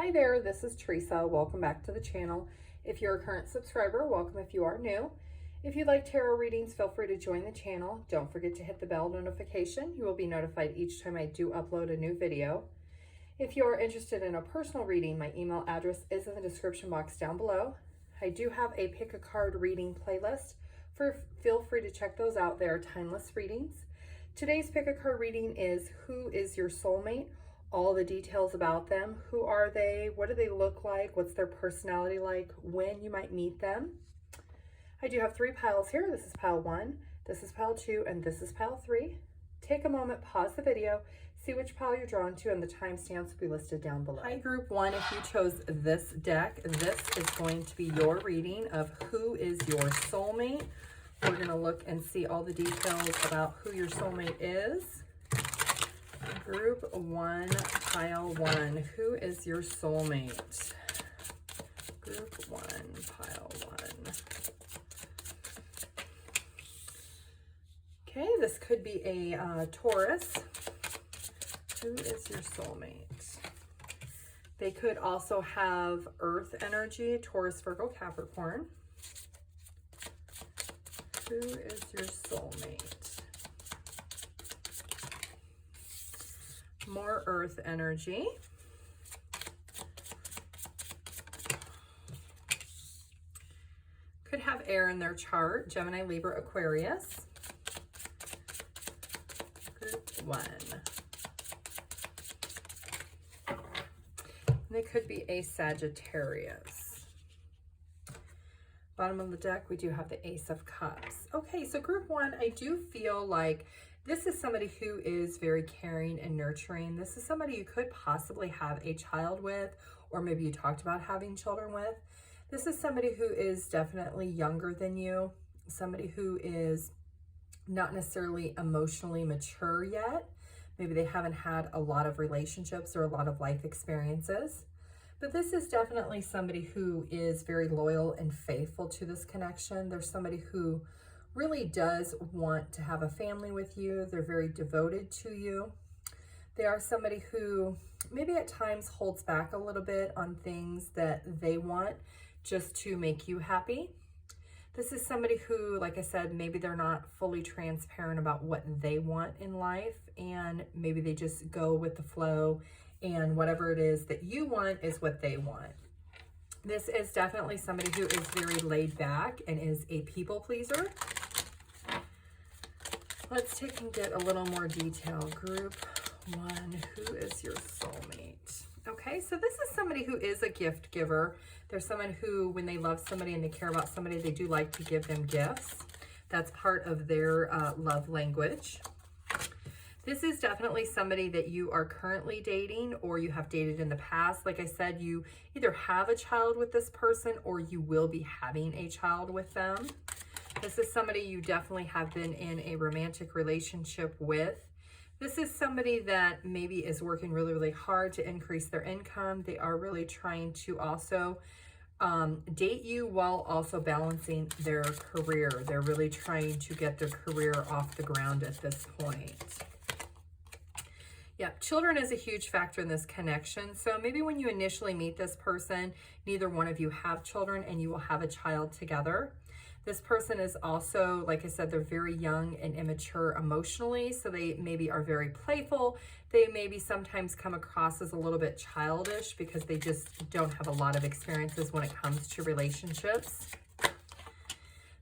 Hi there, this is Teresa. Welcome back to the channel. If you're a current subscriber, welcome if you are new. If you'd like tarot readings, feel free to join the channel. Don't forget to hit the bell notification. You will be notified each time I do upload a new video. If you are interested in a personal reading, my email address is in the description box down below. I do have a pick a card reading playlist. Feel free to check those out. They are timeless readings. Today's pick a card reading is Who is Your Soulmate? All the details about them. Who are they? What do they look like? What's their personality like? When you might meet them. I do have 3 piles here. This is pile 1, this is pile 2, and this is pile 3. Take a moment, pause the video, see which pile you're drawn to, and the timestamps will be listed down below. Hi, group 1. If you chose this deck, this is going to be your reading of Who is Your Soulmate. We're going to look and see all the details about who your soulmate is. Group 1, pile 1. Who is your soulmate? Group 1, pile 1. Okay, this could be a Taurus. Who is your soulmate? They could also have Earth energy, Taurus, Virgo, Capricorn. Who is your soulmate? More Earth energy. Could have air in their chart, Gemini, Libra, Aquarius. Group 1. And they could be a Sagittarius. Bottom of the deck, we do have the Ace of Cups. Okay, so group 1, I do feel like this is somebody who is very caring and nurturing. This is somebody you could possibly have a child with, or maybe you talked about having children with. This is somebody who is definitely younger than you, somebody who is not necessarily emotionally mature yet. Maybe they haven't had a lot of relationships or a lot of life experiences. But this is definitely somebody who is very loyal and faithful to this connection. There's somebody who really does want to have a family with you. They're very devoted to you. They are somebody who maybe at times holds back a little bit on things that they want just to make you happy. This is somebody who, like I said, maybe they're not fully transparent about what they want in life, and maybe they just go with the flow, and whatever it is that you want is what they want. This is definitely somebody who is very laid back and is a people pleaser. Let's take and get a little more detail. Group 1, who is your soulmate? Okay, so this is somebody who is a gift giver. There's someone who, when they love somebody and they care about somebody, they do like to give them gifts. That's part of their love language. This is definitely somebody that you are currently dating or you have dated in the past. Like I said, you either have a child with this person or you will be having a child with them. This is somebody you definitely have been in a romantic relationship with. This is somebody that maybe is working really, really hard to increase their income. They are really trying to also date you while also balancing their career. They're really trying to get their career off the ground at this point. Yeah, children is a huge factor in this connection. So maybe when you initially meet this person, neither one of you have children and you will have a child together. This person is also, like I said, they're very young and immature emotionally, so they maybe are very playful. They maybe sometimes come across as a little bit childish because they just don't have a lot of experiences when it comes to relationships.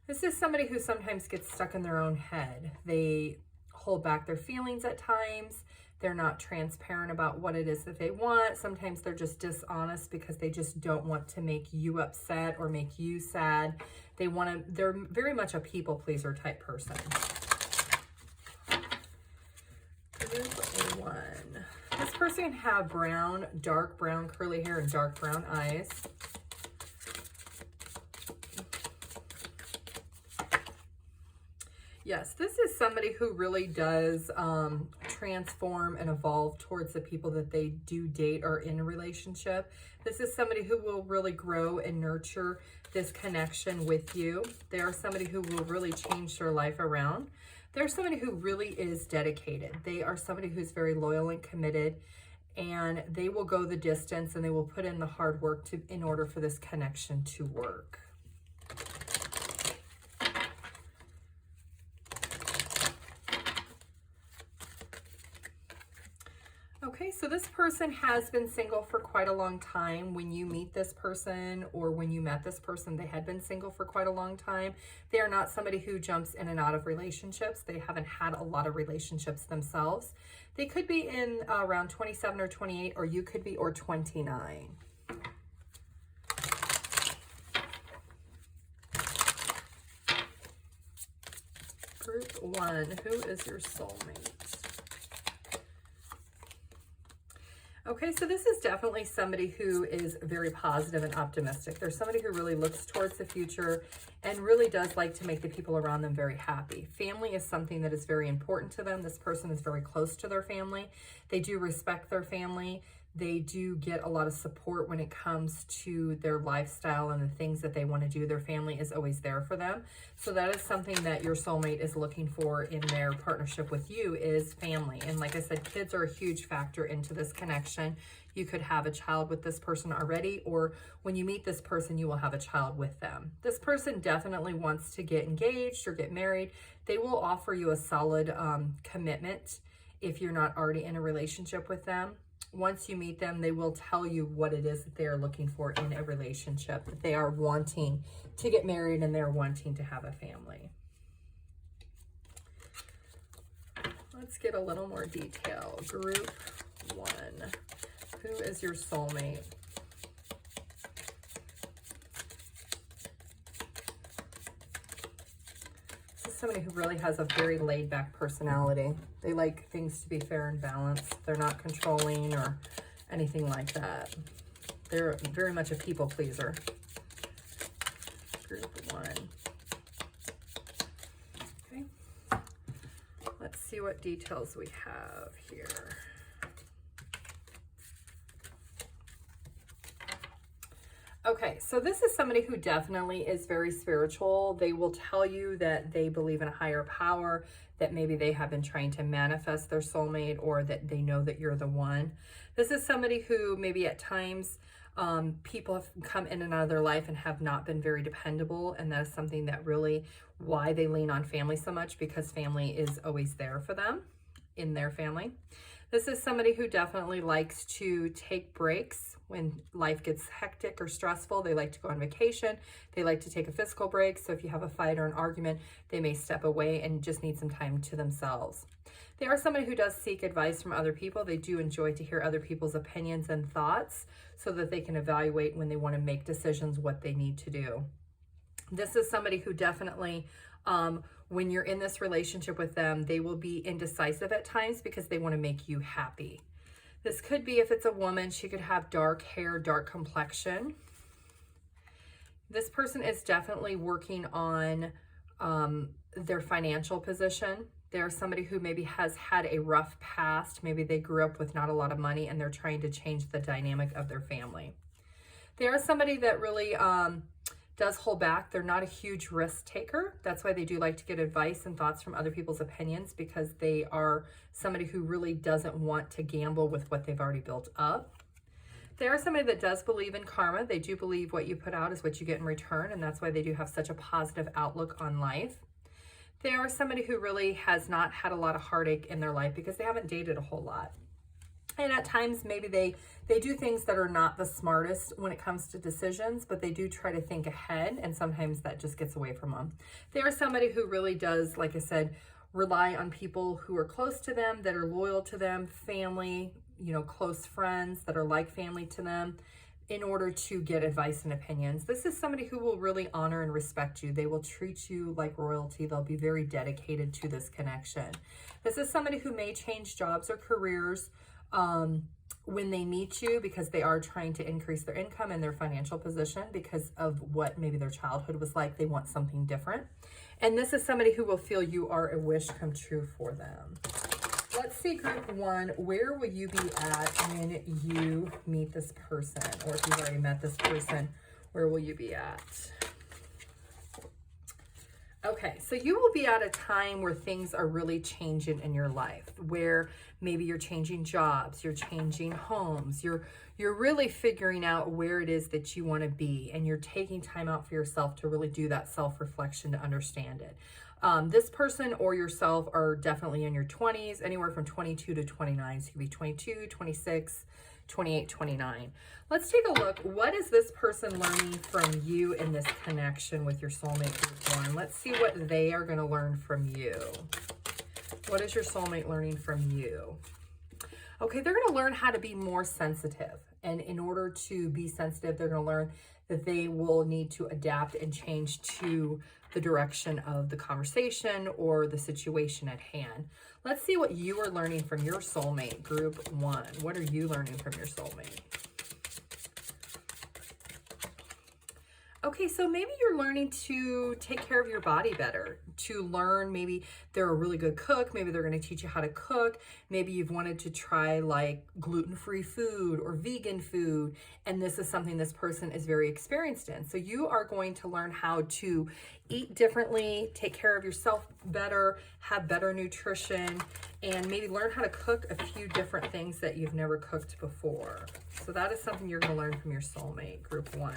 This is somebody who sometimes gets stuck in their own head. They hold back their feelings at times. They're not transparent about what it is that they want. Sometimes they're just dishonest because they just don't want to make you upset or make you sad. They're very much a people pleaser type person. Group 1. This person can have brown, dark brown curly hair and dark brown eyes. Yes, this is somebody who really does transform and evolve towards the people that they do date or in a relationship. This is somebody who will really grow and nurture this connection with you. They are somebody who will really change their life around. They're somebody who really is dedicated. They are somebody who's very loyal and committed, and they will go the distance and they will put in the hard work in order for this connection to work. Okay, so this person has been single for quite a long time. When you meet this person or when you met this person, they had been single for quite a long time. They are not somebody who jumps in and out of relationships. They haven't had a lot of relationships themselves. They could be in around 27 or 28, or you could be, or 29. Group 1, who is your soulmate? Okay, so this is definitely somebody who is very positive and optimistic. They're somebody who really looks towards the future and really does like to make the people around them very happy. Family is something that is very important to them. This person is very close to their family. They do respect their family. They do get a lot of support when it comes to their lifestyle and the things that they want to do. Their family is always there for them. So that is something that your soulmate is looking for in their partnership with you, is family. And like I said, kids are a huge factor into this connection. You could have a child with this person already, or when you meet this person, you will have a child with them. This person definitely wants to get engaged or get married. They will offer you a solid commitment if you're not already in a relationship with them. Once you meet them, they will tell you what it is that they are looking for in a relationship, that they are wanting to get married and they're wanting to have a family. Let's get a little more detail. Group 1, who is your soulmate? Somebody who really has a very laid-back personality. They like things to be fair and balanced. They're not controlling or anything like that. They're very much a people pleaser. Group 1. Okay. Let's see what details we have here. Okay, so this is somebody who definitely is very spiritual. They will tell you that they believe in a higher power, that maybe they have been trying to manifest their soulmate, or that they know that you're the one. This is somebody who maybe at times people have come in and out of their life and have not been very dependable, and that is something that really why they lean on family so much, because family is always there for them in their family. This is somebody who definitely likes to take breaks when life gets hectic or stressful. They like to go on vacation. They like to take a physical break. So if you have a fight or an argument, they may step away and just need some time to themselves. They are somebody who does seek advice from other people. They do enjoy to hear other people's opinions and thoughts so that they can evaluate when they want to make decisions what they need to do. This is somebody who definitely, when you're in this relationship with them, they will be indecisive at times because they want to make you happy. This could be, if it's a woman, she could have dark hair, dark complexion. This person is definitely working on their financial position. They're somebody who maybe has had a rough past. Maybe they grew up with not a lot of money and they're trying to change the dynamic of their family. They are somebody that really does hold back. They're not a huge risk taker. That's why they do like to get advice and thoughts from other people's opinions, because they are somebody who really doesn't want to gamble with what they've already built up. They are somebody that does believe in karma. They do believe what you put out is what you get in return, and that's why they do have such a positive outlook on life. They are somebody who really has not had a lot of heartache in their life because they haven't dated a whole lot. And at times, maybe they do things that are not the smartest when it comes to decisions, but they do try to think ahead, and sometimes that just gets away from them. They are somebody who really does, like I said, rely on people who are close to them, that are loyal to them, family, you know, close friends that are like family to them, in order to get advice and opinions. This is somebody who will really honor and respect you. They will treat you like royalty. They'll be very dedicated to this connection. This is somebody who may change jobs or careers when they meet you, because they are trying to increase their income and their financial position because of what maybe their childhood was like. They want something different. And this is somebody who will feel you are a wish come true for them. Let's see, group 1, where will you be at when you meet this person? Or if you've already met this person, where will you be at? Okay, so you will be at a time where things are really changing in your life, where maybe you're changing jobs, you're changing homes, you're really figuring out where it is that you want to be, and you're taking time out for yourself to really do that self-reflection to understand it. This person or yourself are definitely in your 20s, anywhere from 22 to 29. So you could be 22, 26, 28, 29. Let's take a look. What is this person learning from you in this connection with your soulmate group one? Let's see what they are going to learn from you. What is your soulmate learning from you? Okay, they're going to learn how to be more sensitive. And in order to be sensitive, they're going to learn that they will need to adapt and change to the direction of the conversation or the situation at hand. Let's see what you are learning from your soulmate group one. What are you learning from your soulmate? Okay, so maybe you're learning to take care of your body better, to learn. Maybe they're a really good cook. Maybe they're going to teach you how to cook. Maybe you've wanted to try like gluten-free food or vegan food, and this is something this person is very experienced in. So you are going to learn how to eat differently, take care of yourself better, have better nutrition, and maybe learn how to cook a few different things that you've never cooked before. So that is something you're going to learn from your soulmate, group one.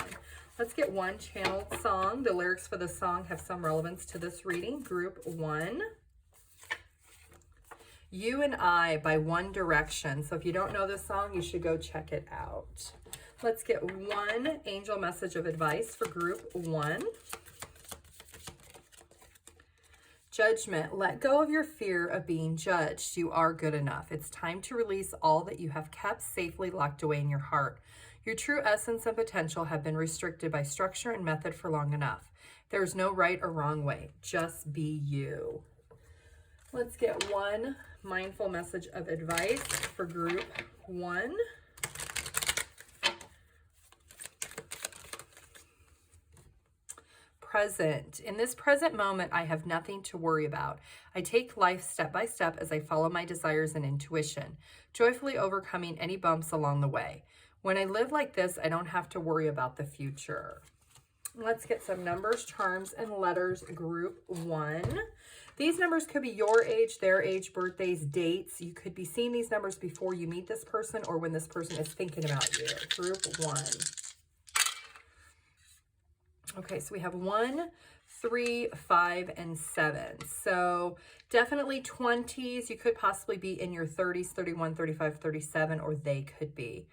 Let's get one channeled song. The lyrics for the song have some relevance to this reading. Group one. You and I by One Direction. So if you don't know this song, you should go check it out. Let's get one angel message of advice for group one. Judgment. Let go of your fear of being judged. You are good enough. It's time to release all that you have kept safely locked away in your heart. Your true essence and potential have been restricted by structure and method for long enough. There is no right or wrong way. Just be you. Let's get one mindful message of advice for group one. Present. In this present moment, I have nothing to worry about. I take life step by step as I follow my desires and intuition, joyfully overcoming any bumps along the way. When I live like this, I don't have to worry about the future. Let's get some numbers, charms, and letters, group one. These numbers could be your age, their age, birthdays, dates. You could be seeing these numbers before you meet this person or when this person is thinking about you. Group one. Okay, so we have 1, 3, 5, and 7. So definitely 20s. You could possibly be in your 30s, 31, 35, 37, or they could be.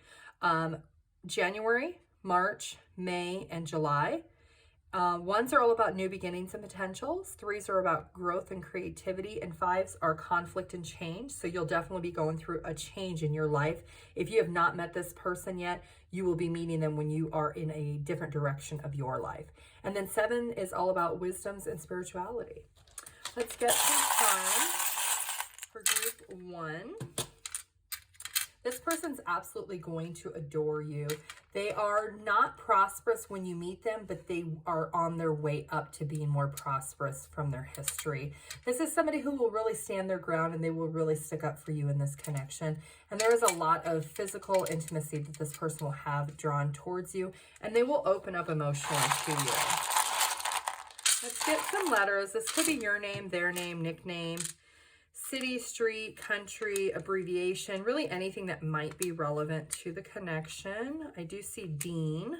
January, March, May, and July. Ones are all about new beginnings and potentials. 3s are about growth and creativity, and 5s are conflict and change. So you'll definitely be going through a change in your life. If you have not met this person yet, you will be meeting them when you are in a different direction of your life. And then 7 is all about wisdoms and spirituality. Let's get some time for group one. This person's absolutely going to adore you. They are not prosperous when you meet them, but they are on their way up to being more prosperous from their history. This is somebody who will really stand their ground, and they will really stick up for you in this connection. And there is a lot of physical intimacy that this person will have drawn towards you, and they will open up emotionally to you. Let's get some letters. This could be your name, their name, nickname, city, street, country, abbreviation, really anything that might be relevant to the connection. I do see Dean.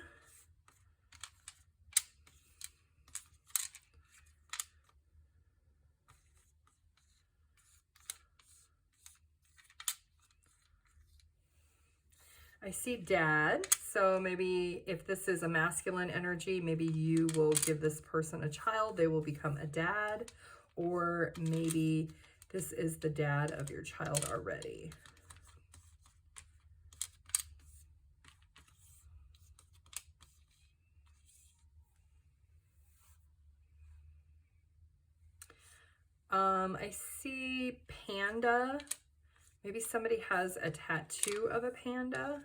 I see Dad. So maybe if this is a masculine energy, maybe you will give this person a child. They will become a dad. Or maybe this is the dad of your child already. I see panda. Maybe somebody has a tattoo of a panda.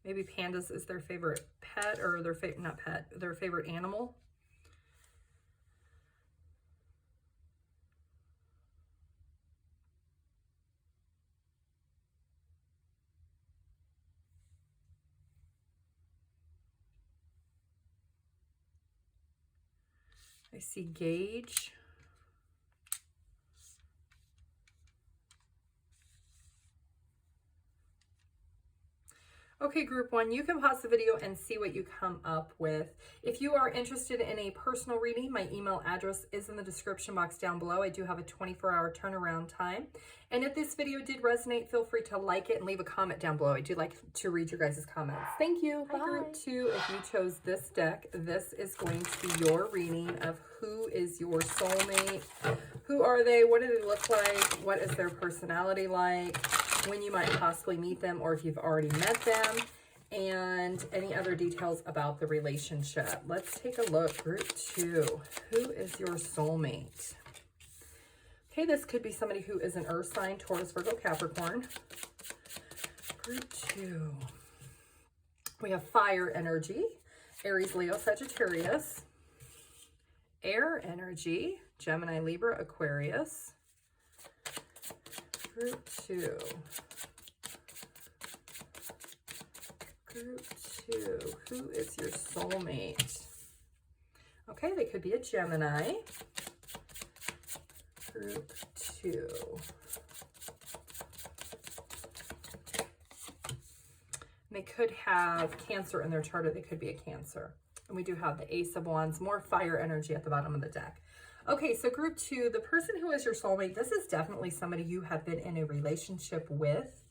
Maybe pandas is their favorite pet, or their not pet, their favorite animal. I see gauge. Okay, group one, you can pause the video and see what you come up with. If you are interested in a personal reading, my email address is in the description box down below. I do have a 24-hour turnaround time. And if this video did resonate, feel free to like it and leave a comment down below. I do like to read your guys' comments. Thank you. Bye. Group two, if you chose this deck, this is going to be your reading of who is your soulmate. Who are they? What do they look like? What is their personality like? When you might possibly meet them, or if you've already met them, and any other details about the relationship. Let's take a look. Group two, who is your soulmate? Okay, this could be somebody who is an earth sign, Taurus, Virgo, Capricorn. Group two, we have fire energy, Aries, Leo, Sagittarius. Air energy, Gemini, Libra, Aquarius. Group two. Group two. Who is your soulmate? Okay, they could be a Gemini. Group two. And they could have Cancer in their chart, or they could be a Cancer. And we do have the Ace of Wands, more fire energy at the bottom of the deck. Okay, so group two, the person who is your soulmate, this is definitely somebody you have been in a relationship with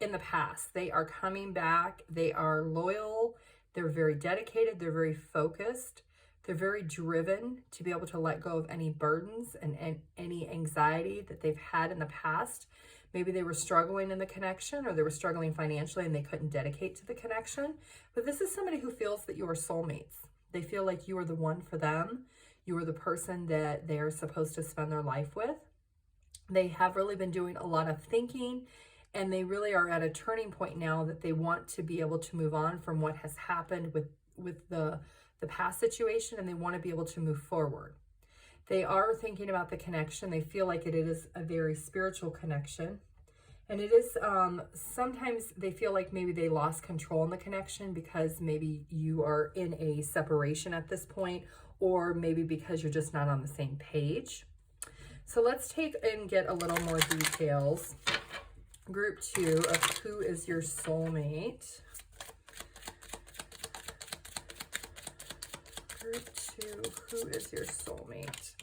in the past. They are coming back. They are loyal. They're very dedicated. They're very focused. They're very driven to be able to let go of any burdens and any anxiety that they've had in the past. Maybe they were struggling in the connection, or they were struggling financially and they couldn't dedicate to the connection. But this is somebody who feels that you are soulmates. They feel like you are the one for them. You are the person that they are supposed to spend their life with. They have really been doing a lot of thinking, and they really are at a turning point now that they want to be able to move on from what has happened with the past situation, and they want to be able to move forward. They are thinking about the connection. They feel like it is a very spiritual connection. And it is, sometimes they feel like maybe they lost control in the connection because maybe you are in a separation at this point, or maybe because you're just not on the same page. So let's take and get a little more details. Group two of who is your soulmate. Group two, who is your soulmate?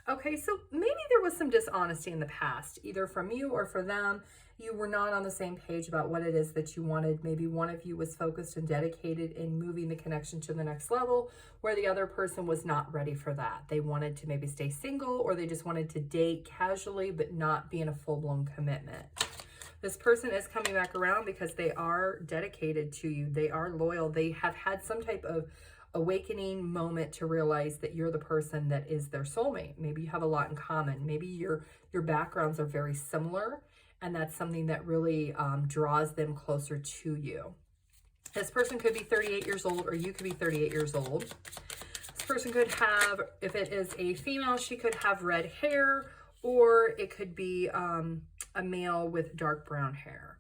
Okay, so maybe there was some dishonesty in the past, either from you or for them. You were not on the same page about what it is that you wanted. Maybe one of you was focused and dedicated in moving the connection to the next level, where the other person was not ready for that. They wanted to maybe stay single, or they just wanted to date casually, but not be in a full-blown commitment. This person is coming back around because they are dedicated to you. They are loyal. They have had some type of awakening moment to realize that you're the person that is their soulmate. Maybe you have a lot in common. Maybe your backgrounds are very similar, and that's something that really draws them closer to you. This person could be 38 years old, or you could be 38 years old. This person could have, if it is a female, she could have red hair, or it could be a male with dark brown hair.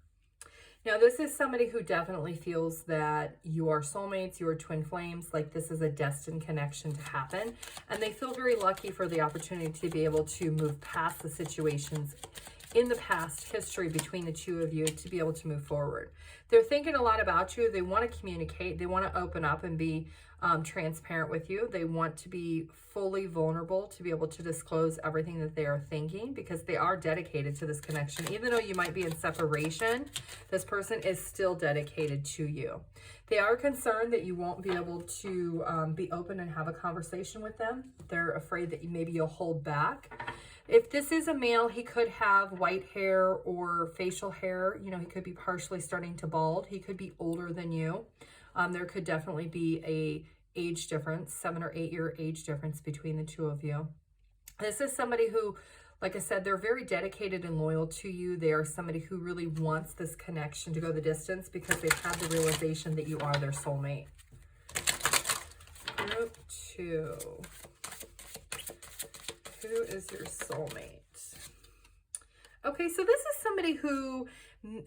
Now, this is somebody who definitely feels that you are soulmates, you are twin flames, like this is a destined connection to happen. And they feel very lucky for the opportunity to be able to move past the situations in the past history between the two of you to be able to move forward. They're thinking a lot about you. They want to communicate. They want to open up and be transparent with you. They want to be fully vulnerable to be able to disclose everything that they are thinking, because they are dedicated to this connection. Even though you might be in separation, this person is still dedicated to you. They are concerned that you won't be able to be open and have a conversation with them. They're afraid that maybe you'll hold back. If this is a male, he could have white hair or facial hair. You know, he could be partially starting to bald. He could be older than you. There could definitely be a age difference, 7 or 8 year age difference between the two of you. This is somebody who, like I said, they're very dedicated and loyal to you. They are somebody who really wants this connection to go the distance because they've had the realization that you are their soulmate. Group two. Who is your soulmate? Okay, so this is somebody who,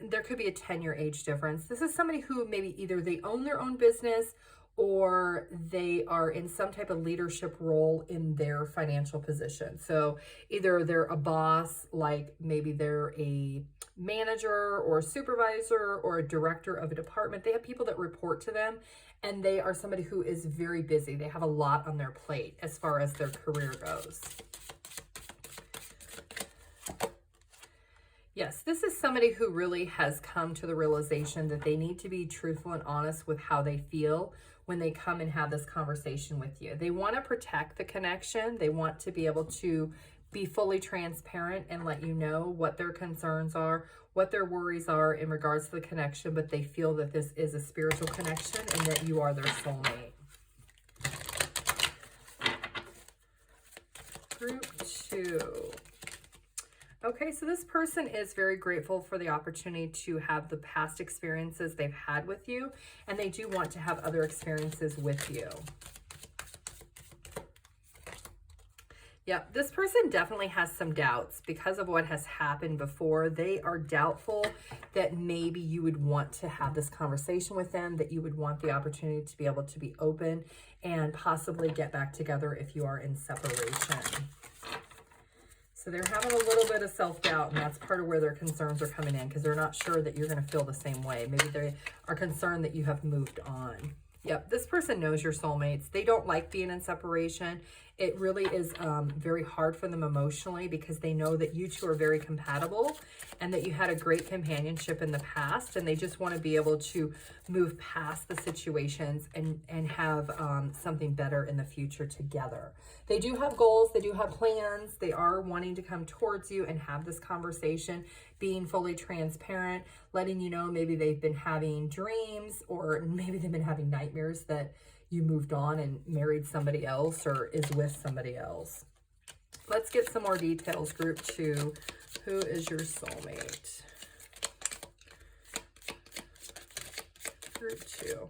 there could be a 10-year age difference. This is somebody who maybe either they own their own business, or they are in some type of leadership role in their financial position. So either they're a boss, like maybe they're a manager or a supervisor or a director of a department. They have people that report to them, and they are somebody who is very busy. They have a lot on their plate as far as their career goes. Yes, this is somebody who really has come to the realization that they need to be truthful and honest with how they feel when they come and have this conversation with you. They want to protect the connection. They want to be able to be fully transparent and let you know what their concerns are, what their worries are in regards to the connection, but they feel that this is a spiritual connection and that you are their soulmate. Group 2. Okay, so this person is very grateful for the opportunity to have the past experiences they've had with you, and they do want to have other experiences with you. Yeah, this person definitely has some doubts because of what has happened before. They are doubtful that maybe you would want to have this conversation with them, that you would want the opportunity to be able to be open and possibly get back together if you are in separation. So they're having a little bit of self-doubt, and that's part of where their concerns are coming in, because they're not sure that you're going to feel the same way. Maybe they are concerned that you have moved on. Yep, this person knows your soulmates. They don't like being in separation. It really is very hard for them emotionally because they know that you two are very compatible and that you had a great companionship in the past, and they just want to be able to move past the situations and have something better in the future together. They do have goals. They do have plans. They are wanting to come towards you and have this conversation, being fully transparent, letting you know maybe they've been having dreams, or maybe they've been having nightmares that you moved on and married somebody else or is with somebody else. Let's get some more details. Group 2, who is your soulmate? Group 2.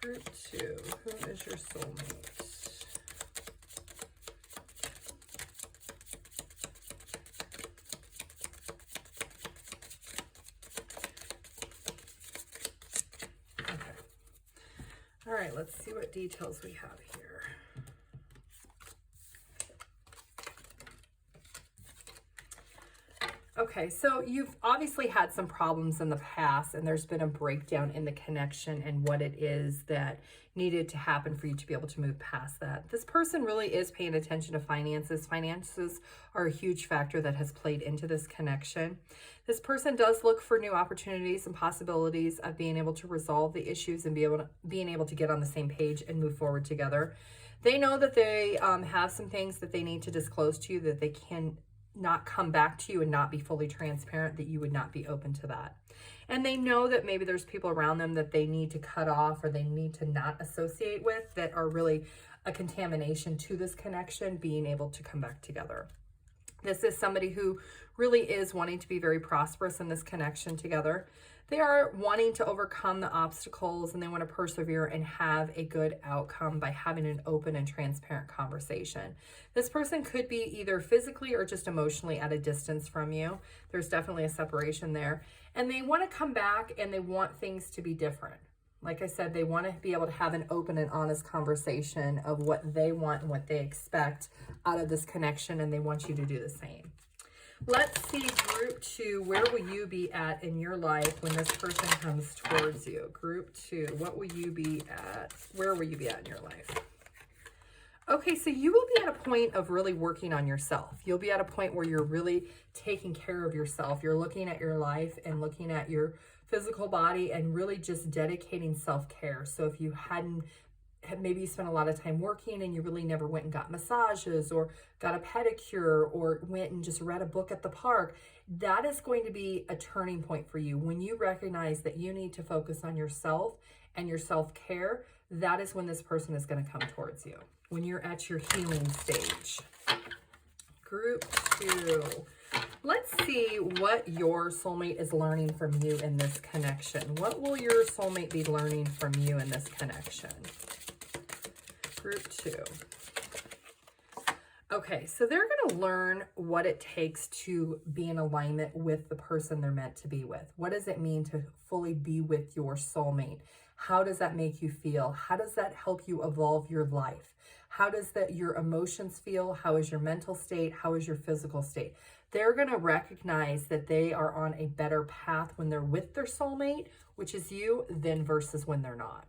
Group 2, who is your soulmate? All right, let's see what details we have here. Okay, so you've obviously had some problems in the past, and there's been a breakdown in the connection and what it is that needed to happen for you to be able to move past that. This person really is paying attention to finances. Finances are a huge factor that has played into this connection. This person does look for new opportunities and possibilities of being able to resolve the issues and being able to get on the same page and move forward together. They know that they have some things that they need to disclose to you, that they can not come back to you and not be fully transparent, that you would not be open to that. And they know that maybe there's people around them that they need to cut off or they need to not associate with that are really a contamination to this connection being able to come back together. This is somebody who really is wanting to be very prosperous in this connection together. They are wanting to overcome the obstacles, and they want to persevere and have a good outcome by having an open and transparent conversation. This person could be either physically or just emotionally at a distance from you. There's definitely a separation there. And they want to come back, and they want things to be different. Like I said, they want to be able to have an open and honest conversation of what they want and what they expect out of this connection, and they want you to do the same. Let's see, group 2, where will you be at in your life when this person comes towards you? Group 2, what will you be at? Where will you be at in your life? Okay, so you will be at a point of really working on yourself. You'll be at a point where you're really taking care of yourself. You're looking at your life and looking at your physical body and really just dedicating self-care. So if you hadn't, maybe you spent a lot of time working and you really never went and got massages or got a pedicure or went and just read a book at the park, that is going to be a turning point for you. When you recognize that you need to focus on yourself and your self-care, that is when this person is going to come towards you, when you're at your healing stage. Group 2. Let's see what your soulmate is learning from you in this connection. What will your soulmate be learning from you in this connection? Group 2. Okay, so they're going to learn what it takes to be in alignment with the person they're meant to be with. What does it mean to fully be with your soulmate? How does that make you feel? How does that help you evolve your life? How does that your emotions feel? How is your mental state? How is your physical state? They're going to recognize that they are on a better path when they're with their soulmate, which is you, than versus when they're not.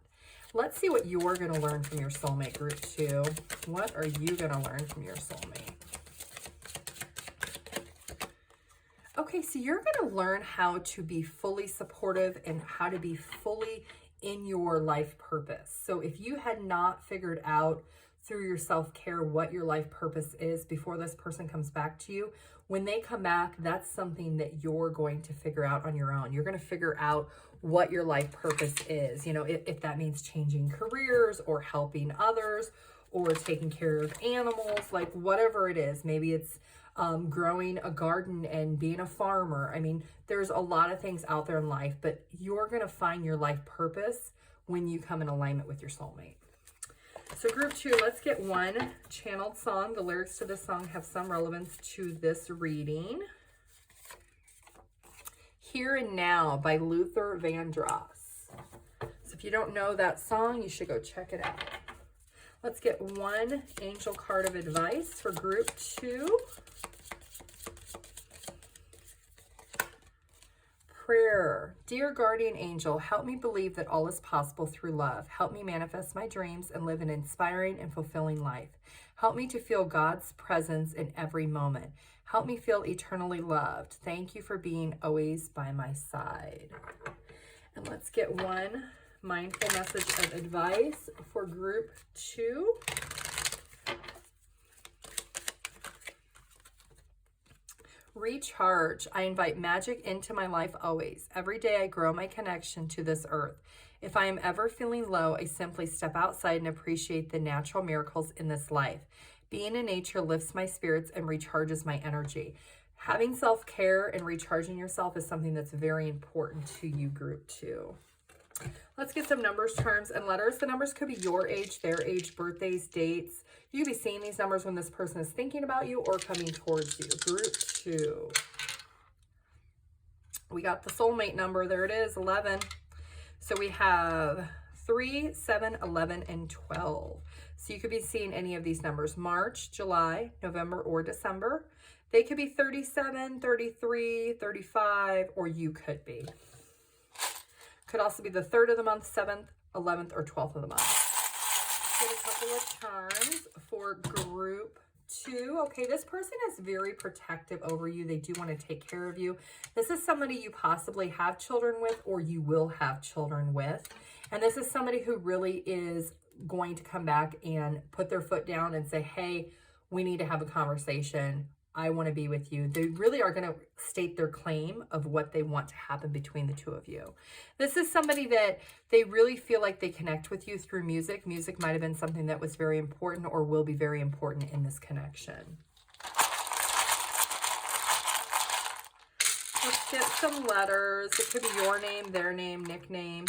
Let's see what you're going to learn from your soulmate, group 2. What are you going to learn from your soulmate? Okay, so you're going to learn how to be fully supportive and how to be fully in your life purpose. So if you had not figured out through your self-care what your life purpose is before this person comes back to you, when they come back, that's something that you're going to figure out on your own. You're going to figure out what your life purpose is. You know, if that means changing careers or helping others or taking care of animals, like whatever it is. Maybe it's growing a garden and being a farmer. I mean, there's a lot of things out there in life, but you're going to find your life purpose when you come in alignment with your soulmate. So group 2, let's get one channeled song. The lyrics to this song have some relevance to this reading. Here and Now by Luther Vandross. So if you don't know that song, you should go check it out. Let's get one angel card of advice for group 2. Prayer. Dear guardian angel, help me believe that all is possible through love. Help me manifest my dreams and live an inspiring and fulfilling life. Help me to feel God's presence in every moment. Help me feel eternally loved. Thank you for being always by my side. And let's get one mindful message of advice for group 2. Recharge. I invite magic into my life always. Every day I grow my connection to this earth. If I am ever feeling low, I simply step outside and appreciate the natural miracles in this life. Being in nature lifts my spirits and recharges my energy. Having self-care and recharging yourself is something that's very important to you, group 2. Let's get some numbers, terms, and letters. The numbers could be your age, their age, birthdays, dates. You could be seeing these numbers when this person is thinking about you or coming towards you. Group 2. We got the soulmate number. There it is, 11. So we have 3, 7, 11, and 12. So you could be seeing any of these numbers: March, July, November, or December. They could be 37, 33, 35, or you could be. Could also be the 3rd of the month, 7th, 11th, or 12th of the month. Get a couple of charms for group 2. Okay, this person is very protective over you. They do want to take care of you. This is somebody you possibly have children with or you will have children with. And this is somebody who really is going to come back and put their foot down and say, hey, we need to have a conversation. I want to be with you. They really are going to state their claim of what they want to happen between the two of you. This is somebody that they really feel like they connect with you through music. Music might have been something that was very important or will be very important in this connection. Let's get some letters. It could be your name, their name, nickname,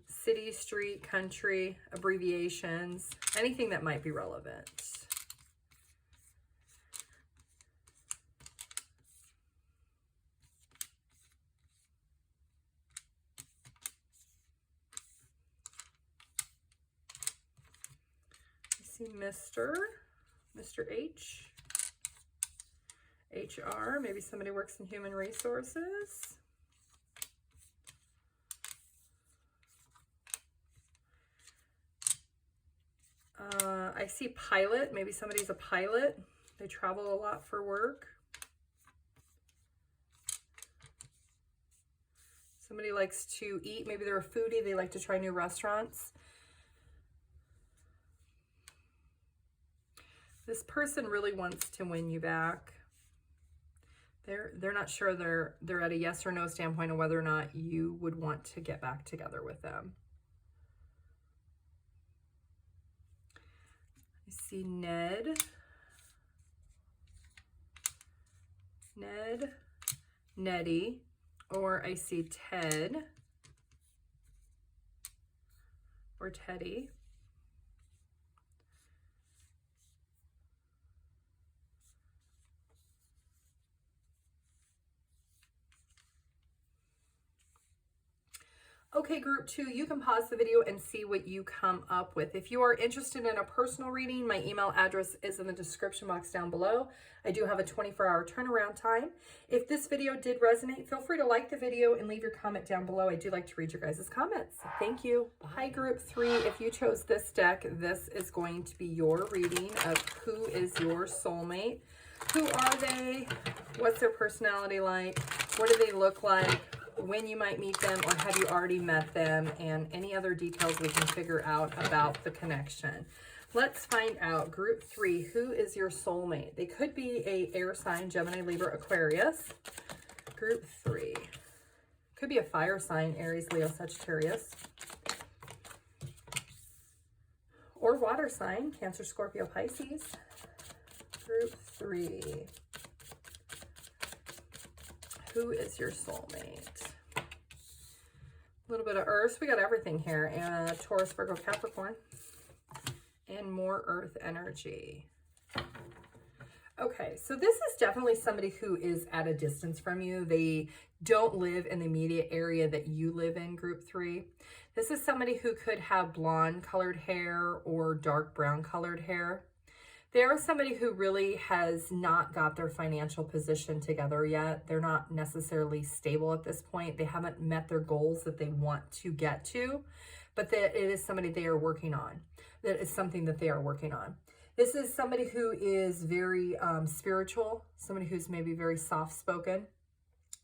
city, street, country, abbreviations, anything that might be relevant. See Mr. H, HR, maybe somebody works in human resources. I see pilot, maybe somebody's a pilot. They travel a lot for work. Somebody likes to eat, maybe they're a foodie, they like to try new restaurants. This person really wants to win you back. They're not sure they're at a yes or no standpoint of whether or not you would want to get back together with them. I see Ned, Nettie, or I see Ted or Teddy. Okay, group 2, you can pause the video and see what you come up with. If you are interested in a personal reading, my email address is in the description box down below. I do have a 24-hour turnaround time. If this video did resonate, feel free to like the video and leave your comment down below. I do like to read your guys' comments. Thank you. Hi, group 3. If you chose this deck, this is going to be your reading of who is your soulmate. Who are they? What's their personality like? What do they look like? When you might meet them, or have you already met them, and any other details we can figure out about the connection. Let's find out. Group 3, who is your soulmate? They could be a air sign, Gemini, Libra, Aquarius. Group 3. Could be a fire sign, Aries, Leo, Sagittarius. Or water sign, Cancer, Scorpio, Pisces. Group 3. Who is your soulmate? A little bit of earth. We got everything here. Taurus, Virgo, Capricorn. And more earth energy. Okay, so this is definitely somebody who is at a distance from you. They don't live in the immediate area that you live in, group 3. This is somebody who could have blonde colored hair or dark brown colored hair. They are somebody who really has not got their financial position together yet. They're not necessarily stable at this point. They haven't met their goals that they want to get to, but that it is somebody they are working on. That is something that they are working on. This is somebody who is very spiritual, somebody who's maybe very soft-spoken,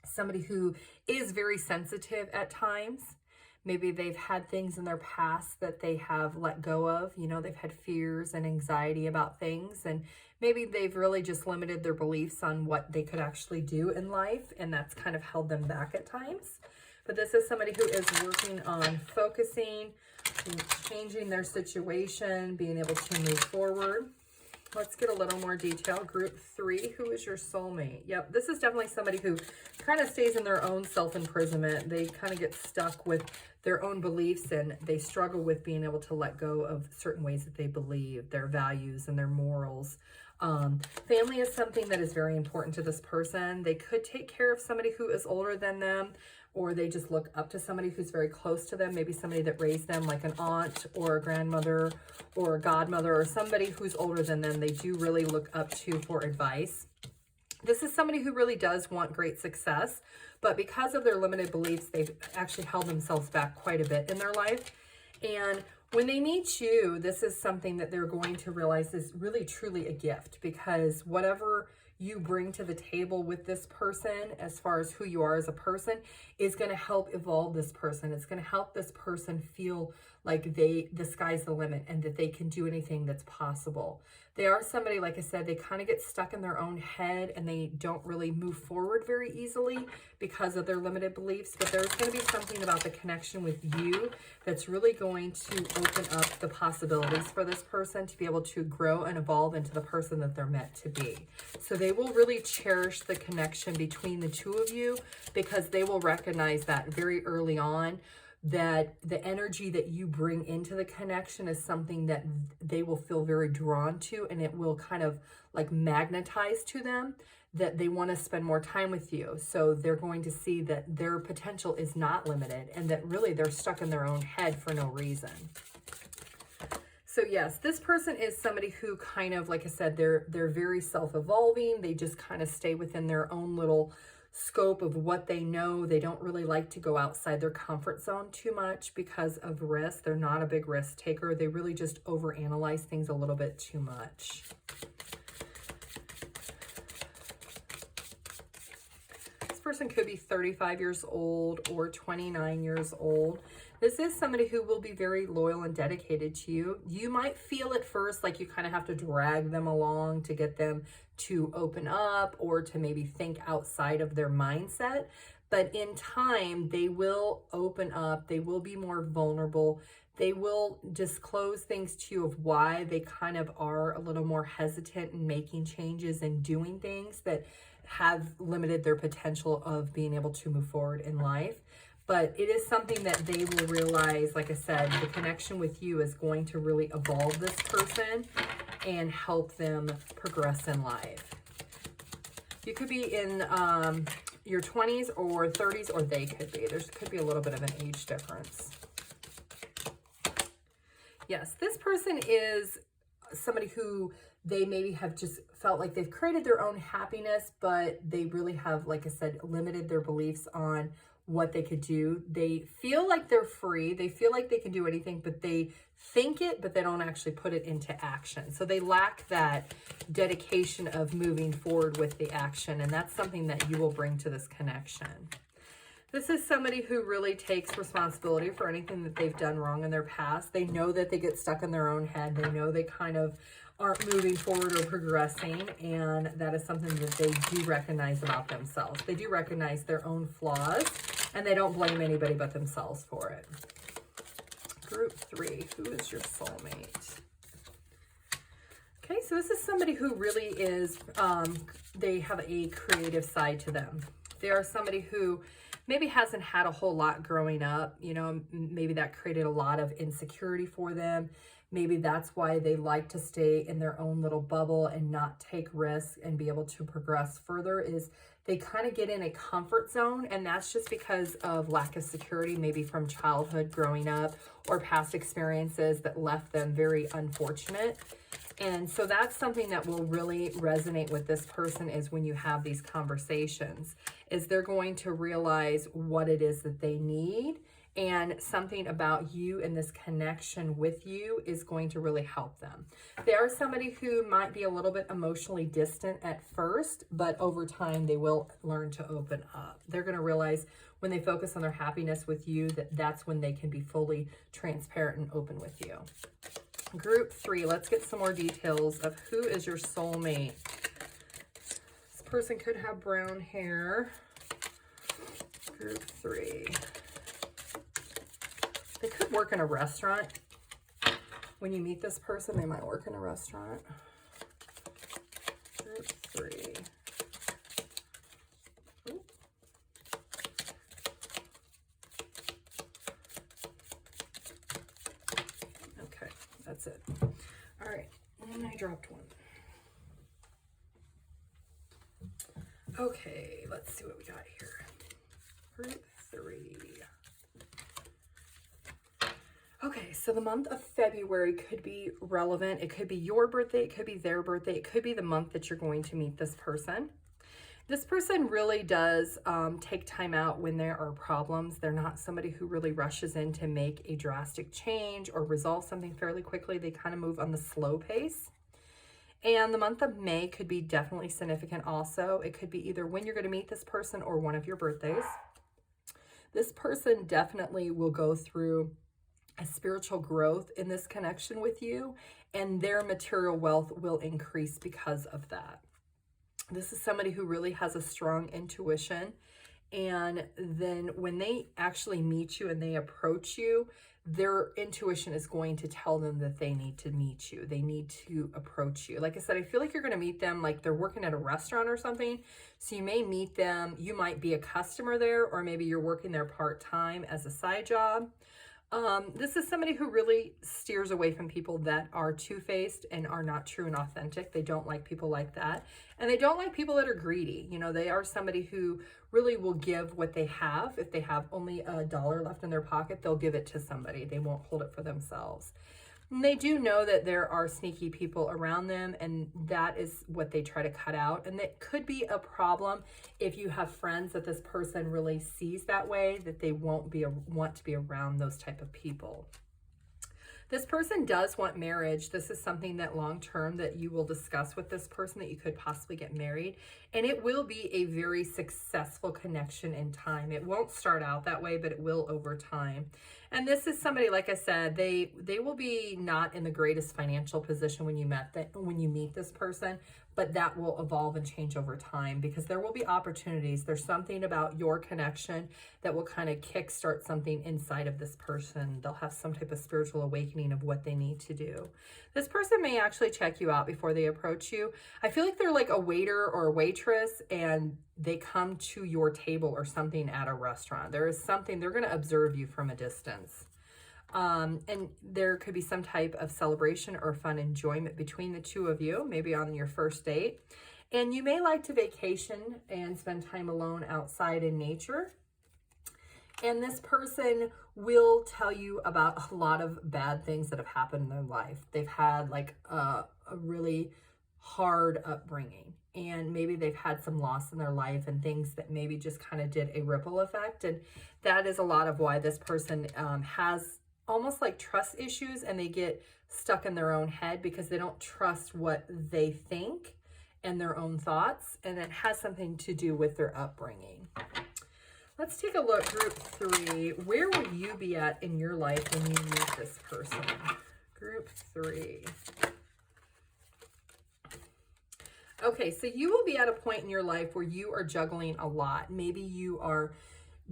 somebody who is very sensitive at times. Maybe they've had things in their past that they have let go of. You know, they've had fears and anxiety about things, and maybe they've really just limited their beliefs on what they could actually do in life, and that's kind of held them back at times. But this is somebody who is working on focusing, changing their situation, being able to move forward. Let's get a little more detail. Group 3, who is your soulmate? Yep, this is definitely somebody who kind of stays in their own self-imprisonment. They kind of get stuck with their own beliefs, and they struggle with being able to let go of certain ways that they believe, their values and their morals. Family is something that is very important to this person. They could take care of somebody who is older than them, or they just look up to somebody who's very close to them, maybe somebody that raised them, like an aunt or a grandmother or a godmother, or somebody who's older than them they do really look up to for advice. This is somebody who really does want great success, but because of their limited beliefs, they've actually held themselves back quite a bit in their life. And when they meet you, this is something that they're going to realize is really truly a gift, because whatever you bring to the table with this person, as far as who you are as a person, is going to help evolve this person. It's going to help this person feel like the sky's the limit and that they can do anything that's possible. They are somebody, like I said, they kind of get stuck in their own head and they don't really move forward very easily because of their limited beliefs. But there's going to be something about the connection with you that's really going to open up the possibilities for this person to be able to grow and evolve into the person that they're meant to be. So they will really cherish the connection between the two of you, because they will recognize that very early on, that the energy that you bring into the connection is something that they will feel very drawn to, and it will kind of like magnetize to them, that they want to spend more time with you. So they're going to see that their potential is not limited, and that really they're stuck in their own head for no reason. So yes, this person is somebody who kind of, like I said, they're very self-evolving. They just kind of stay within their own little scope of what they know. They don't really like to go outside their comfort zone too much because of risk. They're not a big risk taker. They really just overanalyze things a little bit too much. This person could be 35 years old or 29 years old. This is somebody who will be very loyal and dedicated to you. You might feel at first like you kind of have to drag them along to get them to open up or to maybe think outside of their mindset. But in time, they will open up. They will be more vulnerable. They will disclose things to you of why they kind of are a little more hesitant in making changes and doing things that have limited their potential of being able to move forward in life. But it is something that they will realize, like I said, the connection with you is going to really evolve this person and help them progress in life. You could be in your 20s or 30s, or they could be. There could be a little bit of an age difference. Yes, this person is somebody who they maybe have just felt like they've created their own happiness, but they really have, like I said, limited their beliefs on what they could do. They feel like they're free. They feel like they can do anything, but they think it, but they don't actually put it into action. So they lack that dedication of moving forward with the action. And that's something that you will bring to this connection. This is somebody who really takes responsibility for anything that they've done wrong in their past. They know that they get stuck in their own head. They know they kind of aren't moving forward or progressing, and that is something that they do recognize about themselves. They do recognize their own flaws, and they don't blame anybody but themselves for it. Group 3, who is your soulmate? Okay, so this is somebody who really is, they have a creative side to them. They are somebody who maybe hasn't had a whole lot growing up. You know, maybe that created a lot of insecurity for them. Maybe that's why they like to stay in their own little bubble and not take risks and be able to progress further, is they kind of get in a comfort zone, and that's just because of lack of security, maybe from childhood growing up or past experiences that left them very unfortunate. And so that's something that will really resonate with this person, is when you have these conversations, is they're going to realize what it is that they need, and something about you and this connection with you is going to really help them. They are somebody who might be a little bit emotionally distant at first, but over time they will learn to open up. They're going to realize when they focus on their happiness with you, that that's when they can be fully transparent and open with you. Group 3, let's get some more details of who is your soulmate. This person could have brown hair. Group 3. They could work in a restaurant. When you meet this person, they might work in a restaurant. Group 3. Ooh. Okay, that's it. All right, and I dropped one. Okay, let's see what we got here. Group 3. Okay, so the month of February could be relevant. It could be your birthday. It could be their birthday. It could be the month that you're going to meet this person. This person really does take time out when there are problems. They're not somebody who really rushes in to make a drastic change or resolve something fairly quickly. They kind of move on the slow pace. And the month of May could be definitely significant also. It could be either when you're going to meet this person or one of your birthdays. This person definitely will go through a spiritual growth in this connection with you, and their material wealth will increase because of that. This is somebody who really has a strong intuition, and then when they actually meet you and they approach you, their intuition is going to tell them that they need to meet you. They need to approach you. Like I said, I feel like you're going to meet them like they're working at a restaurant or something. So you may meet them. You might be a customer there, or maybe you're working there part-time as a side job. This is somebody who really steers away from people that are two-faced and are not true and authentic. They don't like people like that. And they don't like people that are greedy. You know, they are somebody who really will give what they have. If they have only $1 left in their pocket, they'll give it to somebody. They won't hold it for themselves. And they do know that there are sneaky people around them, and that is what they try to cut out. And that could be a problem if you have friends that this person really sees that way, that they won't want to be around those type of people. This person does want marriage. This is something that long-term that you will discuss with this person, that you could possibly get married. And it will be a very successful connection in time. It won't start out that way, but it will over time. And this is somebody, like I said, they will be not in the greatest financial position when you meet this person, but that will evolve and change over time, because there will be opportunities. There's something about your connection that will kind of kickstart something inside of this person. They'll have some type of spiritual awakening of what they need to do. This person may actually check you out before they approach you. I feel like they're like a waiter or a waitress, and they come to your table or something at a restaurant. There is something, they're going to observe you from a distance. And there could be some type of celebration or fun enjoyment between the two of you, maybe on your first date. And you may like to vacation and spend time alone outside in nature. And this person will tell you about a lot of bad things that have happened in their life. They've had like a really hard upbringing, and maybe they've had some loss in their life and things that maybe just kind of did a ripple effect. And that is a lot of why this person has almost like trust issues, and they get stuck in their own head because they don't trust what they think and their own thoughts. And it has something to do with their upbringing. Let's take a look, group 3. Where will you be at in your life when you meet this person? Group 3. Okay, so you will be at a point in your life where you are juggling a lot. Maybe you are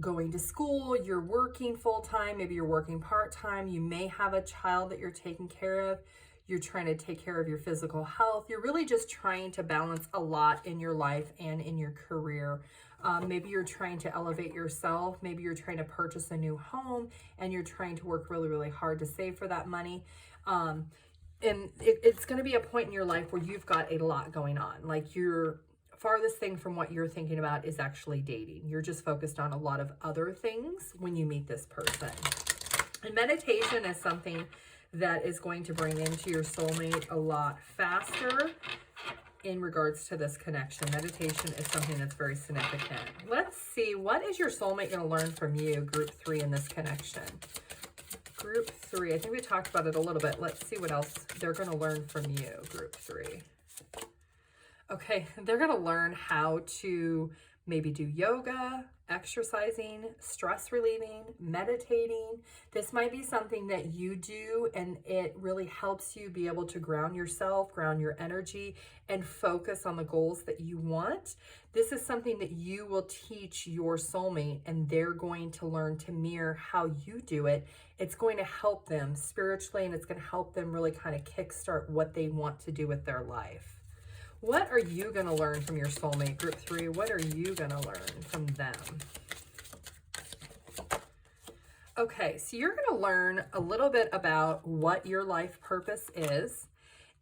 going to school, you're working full-time, maybe you're working part-time, you may have a child that you're taking care of, you're trying to take care of your physical health. You're really just trying to balance a lot in your life and in your career. Maybe you're trying to elevate yourself. Maybe you're trying to purchase a new home and you're trying to work really, really hard to save for that money. And it's going to be a point in your life where you've got a lot going on. Like your farthest thing from what you're thinking about is actually dating. You're just focused on a lot of other things when you meet this person. And meditation is something that is going to bring into your soulmate a lot faster in regards to this connection. Meditation is something that's very significant. Let's see, what is your soulmate going to learn from you, group 3, in this connection? Group 3, I think we talked about it a little bit. Let's see what else they're going to learn from you, group 3. Okay, they're going to learn how to maybe do yoga, exercising, stress relieving, meditating. This might be something that you do and it really helps you be able to ground yourself, ground your energy, and focus on the goals that you want. This is something that you will teach your soulmate, and they're going to learn to mirror how you do it. It's going to help them spiritually, and it's going to help them really kind of kickstart what they want to do with their life. What are you going to learn from your soulmate, group 3? What are you going to learn from them? Okay, so you're going to learn a little bit about what your life purpose is,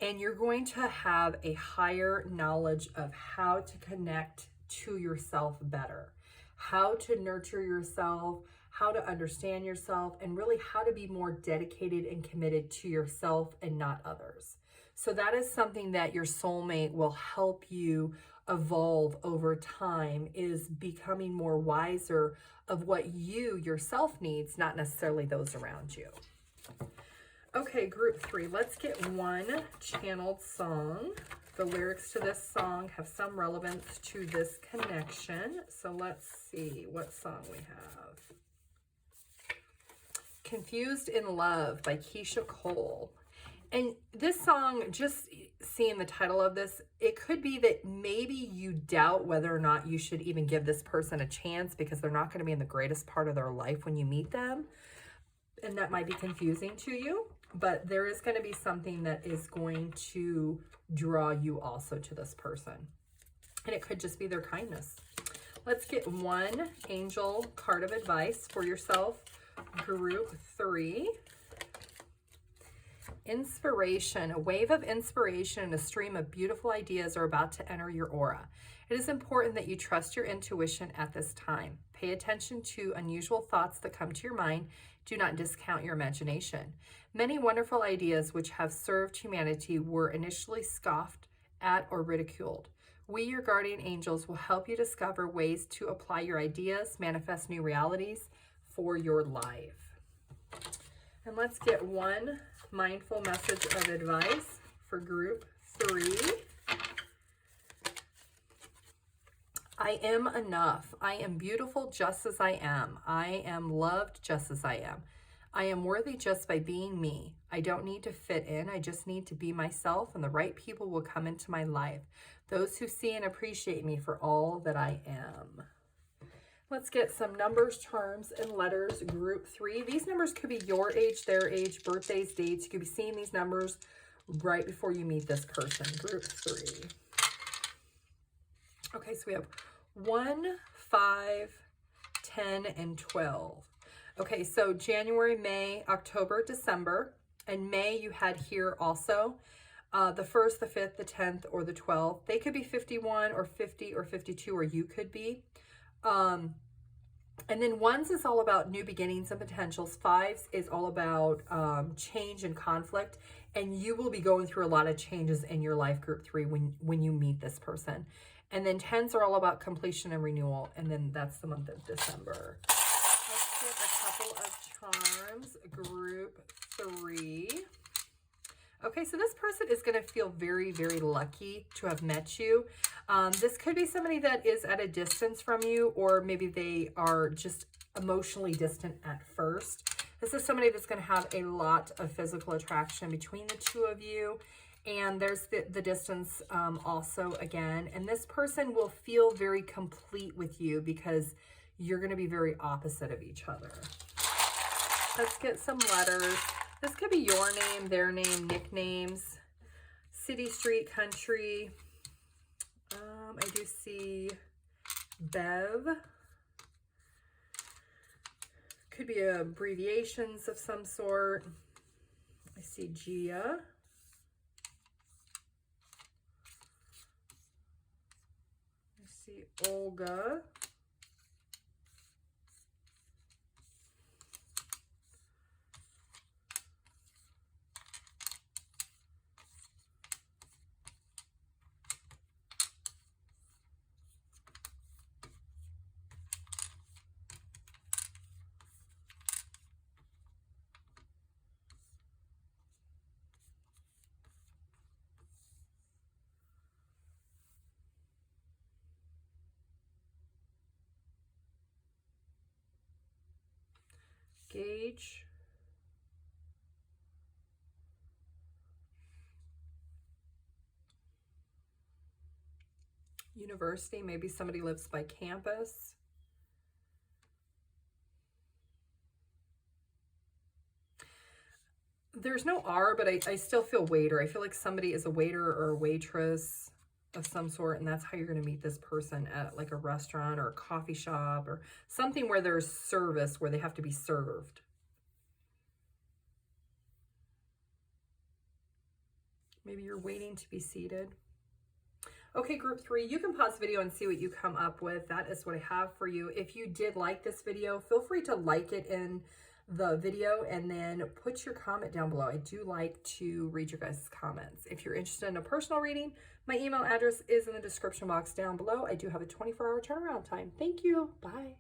and you're going to have a higher knowledge of how to connect to yourself better, how to nurture yourself, how to understand yourself, and really how to be more dedicated and committed to yourself and not others. So that is something that your soulmate will help you evolve over time, is becoming more wiser of what you yourself needs, not necessarily those around you. Okay, group 3, let's get one channeled song. The lyrics to this song have some relevance to this connection. So let's see what song we have. Confused in Love by Keisha Cole. And this song, just seeing the title of this, it could be that maybe you doubt whether or not you should even give this person a chance because they're not going to be in the greatest part of their life when you meet them. And that might be confusing to you, but there is going to be something that is going to draw you also to this person. And it could just be their kindness. Let's get one angel card of advice for yourself, group 3. Inspiration. A wave of inspiration and a stream of beautiful ideas are about to enter your aura. It is important that you trust your intuition at this time. Pay attention to unusual thoughts that come to your mind. Do not discount your imagination. Many wonderful ideas which have served humanity were initially scoffed at or ridiculed. We, your guardian angels, will help you discover ways to apply your ideas, manifest new realities for your life. And let's get one mindful message of advice for group 3. I am enough. I am beautiful just as I am. I am loved just as I am. I am worthy just by being me. I don't need to fit in. I just need to be myself, and the right people will come into my life. Those who see and appreciate me for all that I am. Let's get some numbers, charms, and letters, group 3. These numbers could be your age, their age, birthdays, dates. You could be seeing these numbers right before you meet this person, group 3. Okay, so we have 1, 5, 10, and 12. Okay, so January, May, October, December, and May you had here also. The 1st, the 5th, the 10th, or the 12th. They could be 51 or 50 or 52, or you could be. And then 1s is all about new beginnings and potentials. 5s is all about change and conflict. And you will be going through a lot of changes in your life, group 3, when you meet this person. And then 10s are all about completion and renewal. And then that's the month of December. Let's get a couple of charms, group 3. Okay, so this person is going to feel very, very lucky to have met you. This could be somebody that is at a distance from you, or maybe they are just emotionally distant at first. This is somebody that's going to have a lot of physical attraction between the two of you. And there's the distance also again. And this person will feel very complete with you because you're going to be very opposite of each other. Let's get some letters. This could be your name, their name, nicknames, city, street, country. I do see Bev. Could be abbreviations of some sort. I see Gia. I see Olga. Gage. University, maybe somebody lives by campus. There's no R, but I still feel waiter. I feel like somebody is a waiter or a waitress of some sort, and that's how you're going to meet this person at like a restaurant or a coffee shop or something where there's service, where they have to be served. Maybe you're waiting to be seated. Okay, group 3, you can pause the video and see what you come up with. That is what I have for you. If you did like this video, feel free to like it in the video and then put your comment down below. I do like to read your guys' comments. If you're interested in a personal reading, my email address is in the description box down below. I do have a 24-hour turnaround time. Thank you. Bye.